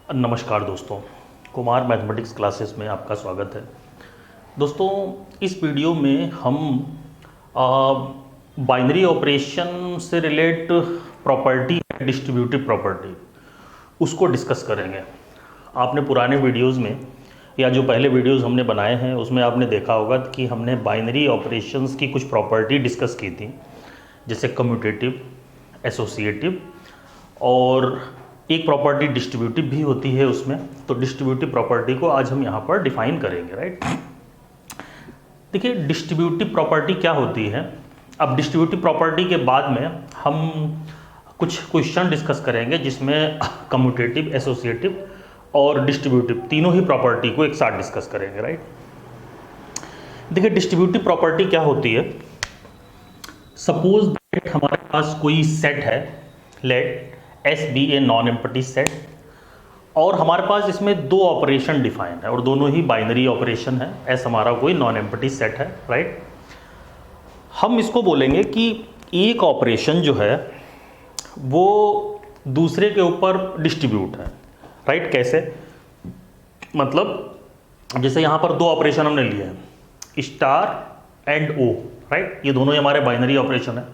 नमस्कार दोस्तों, Kumar mathematics classes में आपका स्वागत है। दोस्तों, इस वीडियो में हम बाइनरी ऑपरेशन से रिलेट प्रॉपर्टी है, डिस्ट्रीब्यूटिव प्रॉपर्टी, उसको डिस्कस करेंगे। आपने पुराने वीडियोस में या जो पहले वीडियोस हमने बनाए हैं उसमें आपने देखा होगा कि हमने बाइनरी ऑपरेशंस की कुछ प्रॉपर्टी डिस्कस की थी, जैसे कम्यूटेटिव, एसोसिएटिव और एक प्रॉपर्टी डिस्ट्रीब्यूटिव भी होती है उसमें। तो डिस्ट्रीब्यूटिव प्रॉपर्टी को आज हम यहाँ पर डिफाइन करेंगे, राइट। देखिए, डिस्ट्रीब्यूटिव प्रॉपर्टी क्या होती है। अब डिस्ट्रीब्यूटिव प्रॉपर्टी के बाद में हम कुछ क्वेश्चन डिस्कस करेंगे जिसमें कम्यूटेटिव, एसोसिएटिव और डिस्ट्रीब्यूटिव तीनों ही प्रॉपर्टी को एक साथ डिस्कस करेंगे, राइट। देखिए, डिस्ट्रीब्यूटिव प्रॉपर्टी क्या होती है। सपोज दैट हमारे पास कोई सेट है, let S be a non empty set, और हमारे पास इसमें दो ऑपरेशन डिफाइन है और दोनों ही बाइनरी ऑपरेशन है। एस हमारा कोई नॉन एम्प्टी सेट है, राइट। हम इसको बोलेंगे कि एक ऑपरेशन जो है वो दूसरे के ऊपर डिस्ट्रीब्यूट है, राइट। कैसे? मतलब जैसे यहाँ पर दो ऑपरेशन हमने लिए हैं, स्टार एंड ओ, राइट। ये दोनों ही हमारे बाइनरी ऑपरेशन है।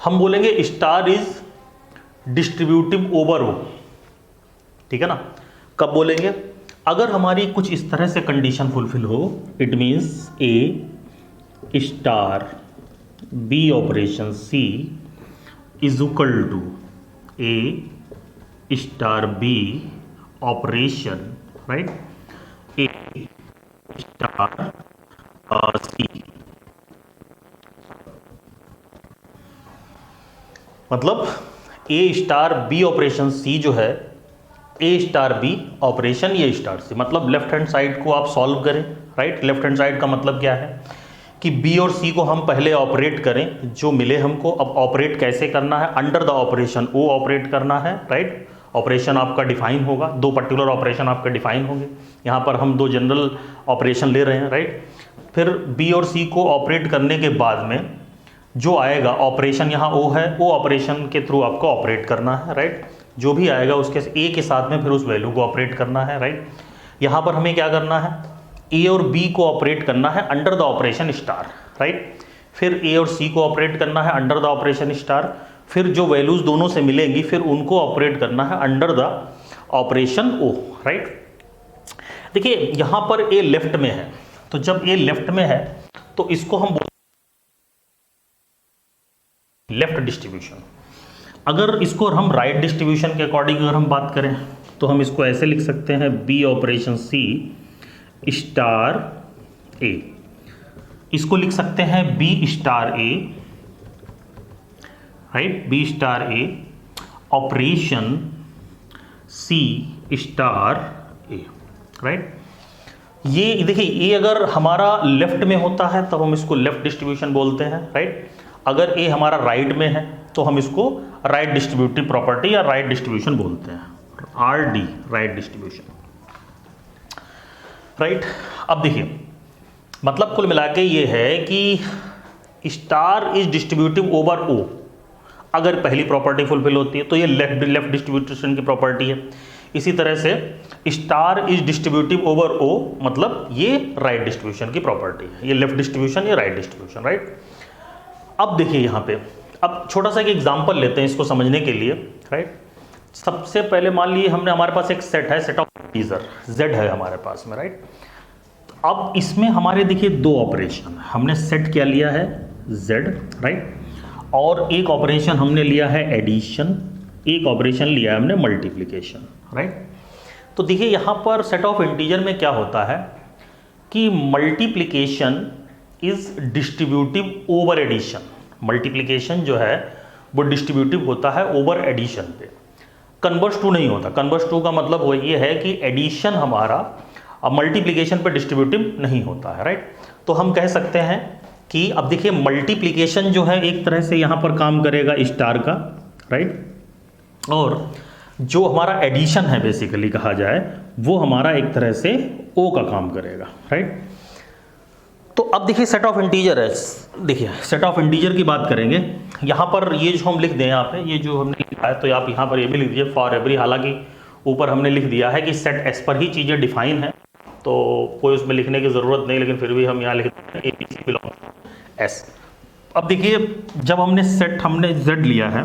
हम बोलेंगे स्टार इज डिस्ट्रीब्यूटिव ओवर ओ, ठीक है ना। कब बोलेंगे? अगर हमारी कुछ इस तरह से कंडीशन फुलफिल हो, it means A star B operation C is equal to A star B operation, right, A star C. मतलब A star B operation C जो है, A star B operation A star C, मतलब left hand side को आप solve करें, right. Left hand side का मतलब क्या है कि बी और सी को हम पहले ऑपरेट करें, जो मिले हमको। अब ऑपरेट कैसे करना है? Under the operation O operate करना है, राइट। ऑपरेशन आपका डिफाइन होगा, दो पर्टिकुलर ऑपरेशन आपके डिफाइन होंगे। यहाँ पर हम दो जनरल ऑपरेशन ले रहे हैं, राइट। फिर बी और सी को ऑपरेट करने के बाद में जो आएगा ऑपरेशन, यहाँ ओ है, ओ ऑपरेशन के थ्रू आपको ऑपरेट करना है, राइट। जो भी आएगा उसके ए के साथ में फिर उस वैल्यू को ऑपरेट करना है, राइट। यहाँ पर हमें क्या करना है? ए और बी को ऑपरेट करना है under the operation star, right. फिर ए और सी को ऑपरेट करना है अंडर द ऑपरेशन स्टार। फिर जो वैल्यूज दोनों से मिलेंगी फिर उनको ऑपरेट करना है under the operation O, right. देखिए, यहाँ पर ए लेफ्ट में है, तो जब ए लेफ्ट में है तो इसको हम लेफ्ट डिस्ट्रीब्यूशन। अगर इसको हम राइट डिस्ट्रीब्यूशन के अकॉर्डिंग अगर हम बात करें तो हम इसको ऐसे लिख सकते हैं, बी ऑपरेशन सी स्टार ए। इसको लिख सकते हैं बी स्टार ए, राइट, बी स्टार ए ऑपरेशन सी स्टार ए, राइट। ये देखिए, ये अगर हमारा लेफ्ट में होता है तब हम इसको लेफ्ट डिस्ट्रीब्यूशन बोलते हैं, राइट। अगर ए हमारा राइट में है तो हम इसको राइट डिस्ट्रीब्यूटिव प्रॉपर्टी या राइट डिस्ट्रीब्यूशन बोलते हैं, R D, right distribution, right. अब देखिए, मतलब कुल मिला के ये है कि स्टार इज डिस्ट्रीब्यूटिव ओवर ओ। अगर पहली प्रॉपर्टी फुलफिल होती है तो ये लेफ्ट डिस्ट्रीब्यूशन की प्रॉपर्टी है। इसी तरह से स्टार इज डिस्ट्रीब्यूटिव ओवर ओ, मतलब ये राइट डिस्ट्रीब्यूशन की प्रॉपर्टी है। ये लेफ्ट डिस्ट्रीब्यूशन, ये राइट डिस्ट्रीब्यूशन, राइट। अब देखिए यहाँ पे, अब छोटा सा एक एग्जांपल लेते हैं इसको समझने के लिए, राइट। सबसे पहले मान लीजिए हमने, हमारे पास एक सेट है, सेट ऑफ इंटीजर z है हमारे पास में, राइट। अब इसमें हमारे देखिए दो ऑपरेशन, हमने सेट क्या लिया है, z, राइट, और एक ऑपरेशन हमने लिया है एडिशन, एक ऑपरेशन लिया है हमने मल्टीप्लिकेशन, राइट। तो देखिए यहाँ पर सेट ऑफ इंटीजर में क्या होता है कि multiplication is distributive over addition. Multiplication जो है वो डिस्ट्रीब्यूटिव होता है ओवर एडिशन पे, कन्वर्स टू नहीं होता। कन्वर्स टू का मतलब वो ये है कि एडिशन हमारा मल्टीप्लिकेशन पे डिस्ट्रीब्यूटिव नहीं होता है, राइट। तो हम कह सकते हैं कि अब देखिए, मल्टीप्लिकेशन जो है एक तरह से यहाँ पर काम करेगा स्टार का, राइट, और जो हमारा एडिशन है बेसिकली कहा जाए वो हमारा एक तरह से ओ का काम करेगा, राइट। तो अब देखिए सेट ऑफ इंटीजर है, देखिए सेट ऑफ इंटीजर की बात करेंगे। यहाँ पर ये जो हम लिख दें, यहाँ पे ये जो हमने लिखा है तो आप यहाँ पर ये भी लिख दीजिए फॉर एवरी, हालांकि ऊपर हमने लिख दिया है कि सेट एस पर ही चीज़ें डिफाइन है, तो कोई उसमें लिखने की ज़रूरत नहीं, लेकिन फिर भी हम यहाँ लिखते हैं A B C belongs S. अब देखिए, जब हमने Z लिया है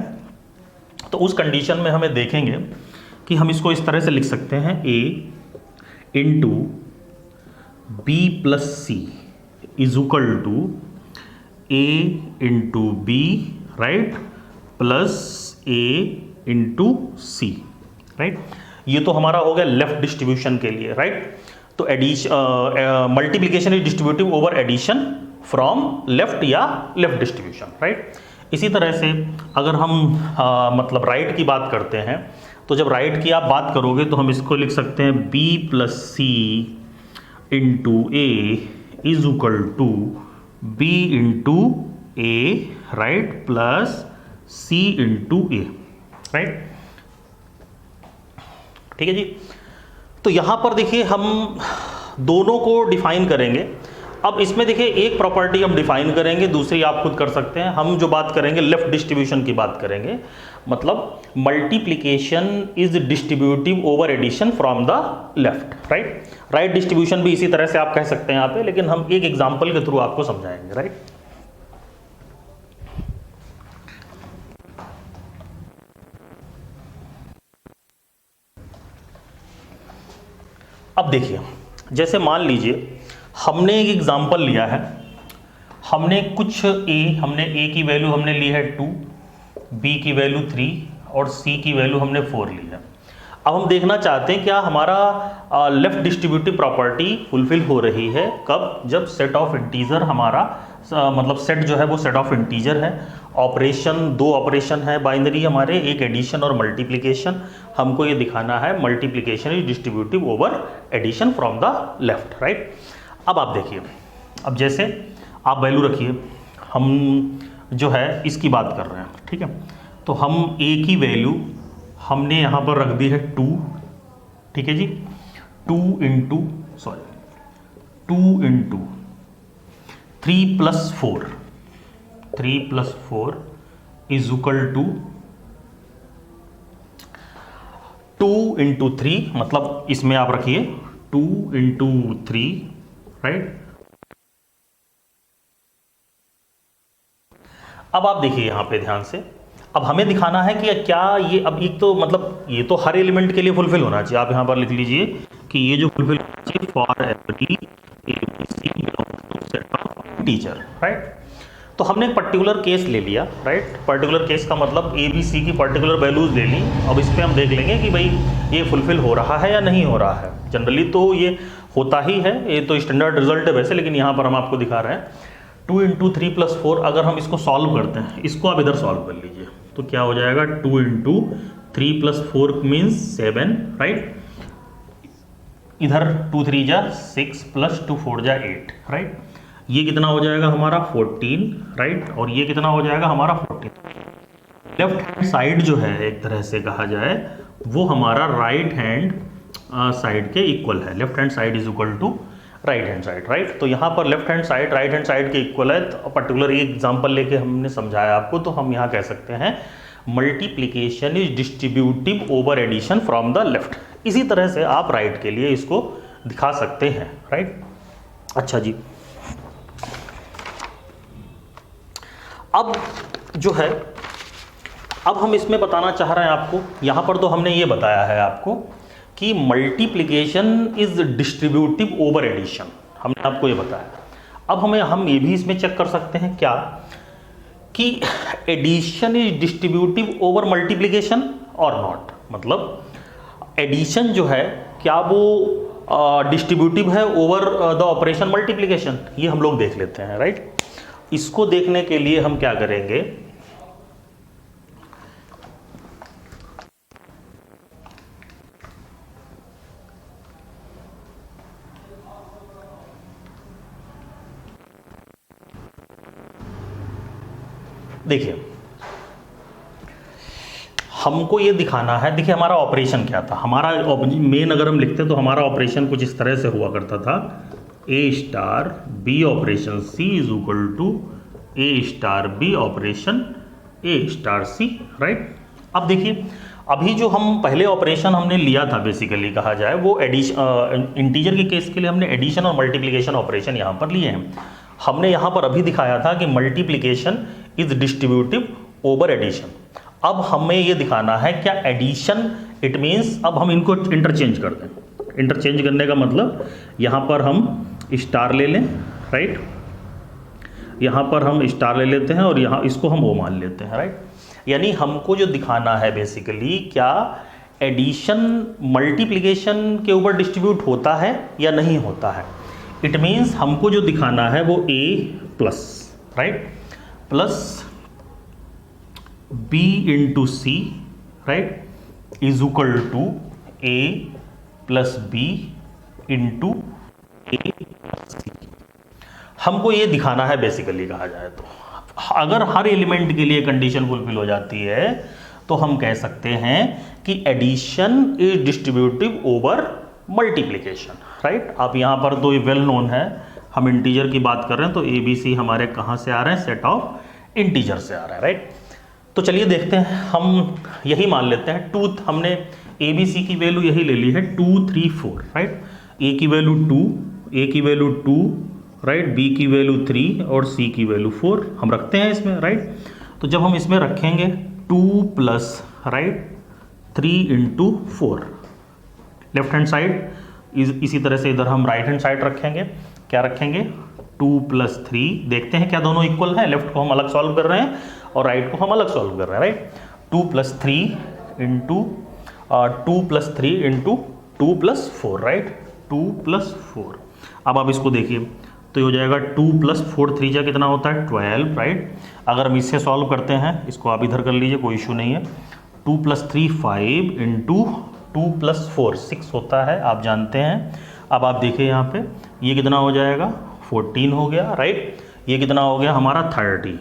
तो उस कंडीशन में हमें देखेंगे कि हम इसको इस तरह से लिख सकते हैं A into B plus C is equal to A into B, right, plus A into C, right. ये तो हमारा हो गया लेफ्ट डिस्ट्रीब्यूशन के लिए, राइट। तो multiplication is distributive over addition from left या लेफ्ट डिस्ट्रीब्यूशन, राइट। इसी तरह से अगर हम मतलब राइट की बात करते हैं, तो जब राइट की आप बात करोगे तो हम इसको लिख सकते हैं B plus C into A is equal to B into A, right, plus C into A, right. ठीक है जी। तो यहाँ पर देखिए हम दोनों को डिफाइन करेंगे। अब इसमें देखिए एक प्रॉपर्टी हम डिफाइन करेंगे, दूसरी आप खुद कर सकते हैं। हम जो बात करेंगे लेफ्ट डिस्ट्रीब्यूशन की बात करेंगे, मतलब multiplication is distributive over addition from the left, right. Right distribution भी इसी तरह से आप कह सकते हैं यहाँ पे, लेकिन हम एक एग्जाम्पल के थ्रू आपको समझाएंगे, राइट। अब देखिए, जैसे मान लीजिए हमने एक एग्जाम्पल लिया है, हमने ए की वैल्यू हमने ली है 2, बी की वैल्यू 3 और सी की वैल्यू हमने 4 ली है। अब हम देखना चाहते हैं क्या हमारा लेफ्ट डिस्ट्रीब्यूटिव प्रॉपर्टी फुलफिल हो रही है, कब? जब सेट ऑफ इंटीजर हमारा मतलब सेट जो है वो सेट ऑफ इंटीजर है, ऑपरेशन 2 ऑपरेशन है बाइनरी हमारे, एक एडिशन और मल्टीप्लिकेशन। हमको ये दिखाना है multiplication is distributive over addition from the left, right. अब आप देखिए, अब जैसे आप वैल्यू रखिए, हम जो है इसकी बात कर रहे हैं, ठीक है। तो हम ए की वैल्यू हमने यहाँ पर रख दी है 2, ठीक है जी। 2 into 3 plus 4 is equal to 2 into 3, मतलब इसमें आप रखिए 2 इंटू 3, राइट। अब आप देखिए यहाँ पे ध्यान से, अब हमें दिखाना है कि क्या ये, अब एक तो मतलब ये तो हर एलिमेंट के लिए फुलफिल होना चाहिए। आप यहाँ पर लिख लीजिए कि ये जो फुलफिल होना चाहिए for every ABC belongs to set of integer, right. तो हमने एक पर्टिकुलर केस ले लिया, राइट। पर्टिकुलर केस का मतलब ABC की पर्टिकुलर वैल्यूज ले ली। अब इस पर हम देख लेंगे कि भाई ये फुलफिल हो रहा है या नहीं हो रहा है। जनरली तो ये होता ही है, ये तो स्टैंडर्ड रिजल्ट है वैसे, लेकिन यहाँ पर हम आपको दिखा रहे हैं 2 इंटू 3 प्लस 4। अगर हम इसको सॉल्व करते हैं, इसको आप इधर सॉल्व कर लीजिए, तो क्या हो जाएगा 2 इंटू 3 प्लस 4 मीन्स 7, राइट। इधर 2 3 जा 6 प्लस 2 4 जा 8, राइट। ये कितना हो जाएगा हमारा 14, राइट। और ये कितना हो जाएगा हमारा 14। लेफ्ट हैंड साइड जो है एक तरह से कहा जाए वो हमारा राइट हैंड साइड के इक्वल है। Left hand side is equal to right hand side, right. तो यहाँ पर left hand side right hand side के इक्वल है। तो पर्टिकुलर एक एग्जांपल लेके हमने समझाया आपको, तो हम यहाँ कह सकते हैं multiplication is distributive over addition from the left. इसी तरह से आप राइट के लिए इसको दिखा सकते हैं, राइट। अच्छा जी, अब जो है, अब हम इसमें बताना चाह रहे हैं आपको, यहाँ पर तो हमने ये बताया है आपको कि multiplication is distributive over addition, हमने आपको ये बताया। अब हम ये भी इसमें चेक कर सकते हैं क्या कि addition is distributive over multiplication और नॉट। मतलब एडिशन जो है क्या वो डिस्ट्रीब्यूटिव है ओवर द ऑपरेशन मल्टीप्लिकेशन, ये हम लोग देख लेते हैं, राइट। इसको देखने के लिए हम क्या करेंगे, देखिए हमको ये दिखाना है। देखिए हमारा ऑपरेशन क्या था, हमारा मेन अगर हम लिखते तो हमारा ऑपरेशन कुछ इस तरह से हुआ करता था, A star B operation C is equal to A star B operation A star C, right. अब देखिए अभी जो हम पहले ऑपरेशन हमने लिया था बेसिकली कहा जाए वो इंटीजर के केस के लिए हमने एडिशन और मल्टीप्लिकेशन ऑपरेशन यहाँ पर लिए हैं। हमने यहाँ पर अभी दिखाया था कि multiplication is distributive over addition. अब हमें ये दिखाना है क्या एडिशन, इट मीन्स अब हम इनको इंटरचेंज कर दें। इंटरचेंज करने का मतलब यहाँ पर हम स्टार ले लें, राइट, यहाँ पर हम स्टार ले लेते हैं और यहाँ इसको हम ओ मान लेते हैं, राइट। यानी हमको जो दिखाना है बेसिकली क्या एडिशन मल्टीप्लिकेशन के ऊपर डिस्ट्रीब्यूट होता है या नहीं होता है। इट मीन्स हमको जो दिखाना है वो a plus, right, plus b into C, right, is equal to a plus b into a। हमको ये दिखाना है बेसिकली कहा जाए तो। अगर हर एलिमेंट के लिए कंडीशन फुलफिल हो जाती है तो हम कह सकते हैं कि addition is distributive over multiplication, right. अब यहाँ पर तो ये वेल नोन है, हम इंटीजर की बात कर रहे हैं तो ए बी सी हमारे कहाँ से आ रहे हैं, सेट ऑफ इंटीजर से आ रहा है, राइट। तो चलिए देखते हैं, हम यही मान लेते हैं टू, हमने ए बी सी की वैल्यू यही ले ली है 2 3 4, राइट। ए की वैल्यू 2, ए की वैल्यू 2, राइट, बी की वैल्यू 3 और सी की वैल्यू 4 हम रखते हैं इसमें, राइट। तो जब हम इसमें रखेंगे 2 plus, right, 3 into 4 left hand side, इसी तरह से इधर हम राइट हैंड साइड रखेंगे। क्या रखेंगे, 2 प्लस 3, देखते हैं क्या दोनों इक्वल है। लेफ्ट को हम अलग सॉल्व कर रहे हैं और राइट को हम अलग सॉल्व कर रहे हैं, right. 2 plus 3 into 2 plus 3 into 2 plus 4, right, 2 plus 4। अब आप इसको देखिए तो ये हो जाएगा 2 प्लस 4 3 जा कितना होता है 12, राइट। अगर हम इससे सॉल्व करते हैं, इसको आप इधर कर लीजिए, कोई इशू नहीं है। 2 प्लस 3 5 इंटू 2 प्लस 4 6 होता है, आप जानते हैं। अब आप देखिए यहाँ पे ये कितना हो जाएगा 14 हो गया, राइट। ये कितना हो गया हमारा 30।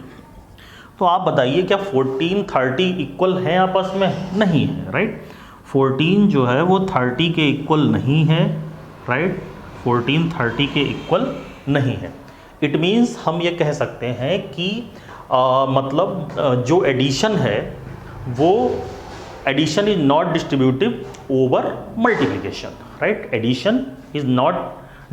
तो आप बताइए क्या 14 30 इक्वल है आपस में, नहीं है, राइट। 14 जो है वो 30 के इक्वल नहीं है, राइट, 14 30 के इक्वल नहीं है। इट मीन्स हम ये कह सकते हैं कि मतलब जो एडिशन है वो addition is not distributive over multiplication, right. Addition is not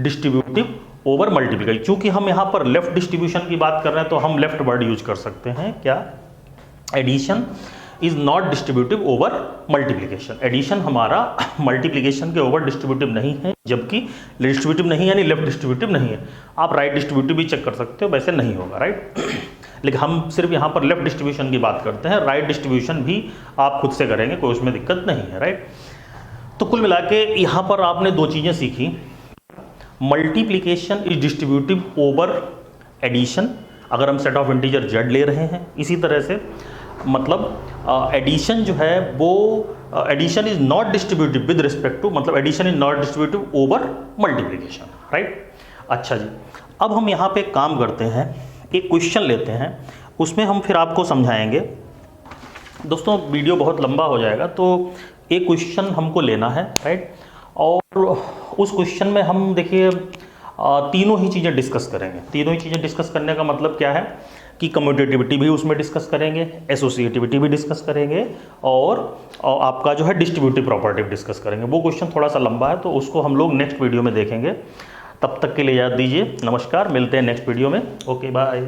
distributive over multiplication. क्योंकि हम यहाँ पर लेफ्ट डिस्ट्रीब्यूशन की बात कर रहे हैं तो हम लेफ्ट वर्ड यूज कर सकते हैं, क्या, addition is not distributive over multiplication. एडिशन हमारा मल्टीप्लिकेशन के ओवर डिस्ट्रीब्यूटिव नहीं है, जबकि डिस्ट्रीब्यूटिव नहीं यानी लेफ्ट डिस्ट्रीब्यूटिव नहीं है। आप राइट डिस्ट्रीब्यूटिव भी चेक कर सकते हो, वैसे नहीं होगा, राइट। लेकिन हम सिर्फ यहाँ पर लेफ्ट डिस्ट्रीब्यूशन की बात करते हैं, राइट डिस्ट्रीब्यूशन भी आप खुद से करेंगे, कोई उसमें दिक्कत नहीं है, राइट। तो कुल मिला के यहाँ पर आपने दो चीज़ें सीखी, multiplication is distributive over addition अगर हम सेट ऑफ इंटीजर जेड ले रहे हैं। इसी तरह से मतलब एडिशन जो है वो addition is not distributive with respect to, मतलब addition is not distributive over multiplication, right. अच्छा जी, अब हम यहाँ पे काम करते हैं, एक क्वेश्चन लेते हैं, उसमें हम फिर आपको समझाएंगे। दोस्तों वीडियो बहुत लंबा हो जाएगा तो एक क्वेश्चन हमको लेना है, राइट। और उस क्वेश्चन में हम देखिए तीनों ही चीज़ें डिस्कस करेंगे। तीनों ही चीज़ें डिस्कस करने का मतलब क्या है कि कम्यूटेटिविटी भी उसमें डिस्कस करेंगे, एसोसिएटिविटी भी डिस्कस करेंगे और आपका जो है डिस्ट्रीब्यूटिव प्रॉपर्टी भी डिस्कस करेंगे। वो क्वेश्चन थोड़ा सा लंबा है तो उसको हम लोग नेक्स्ट वीडियो में देखेंगे। तब तक के लिए याद दीजिए, नमस्कार, मिलते हैं नेक्स्ट वीडियो में, ओके बाय।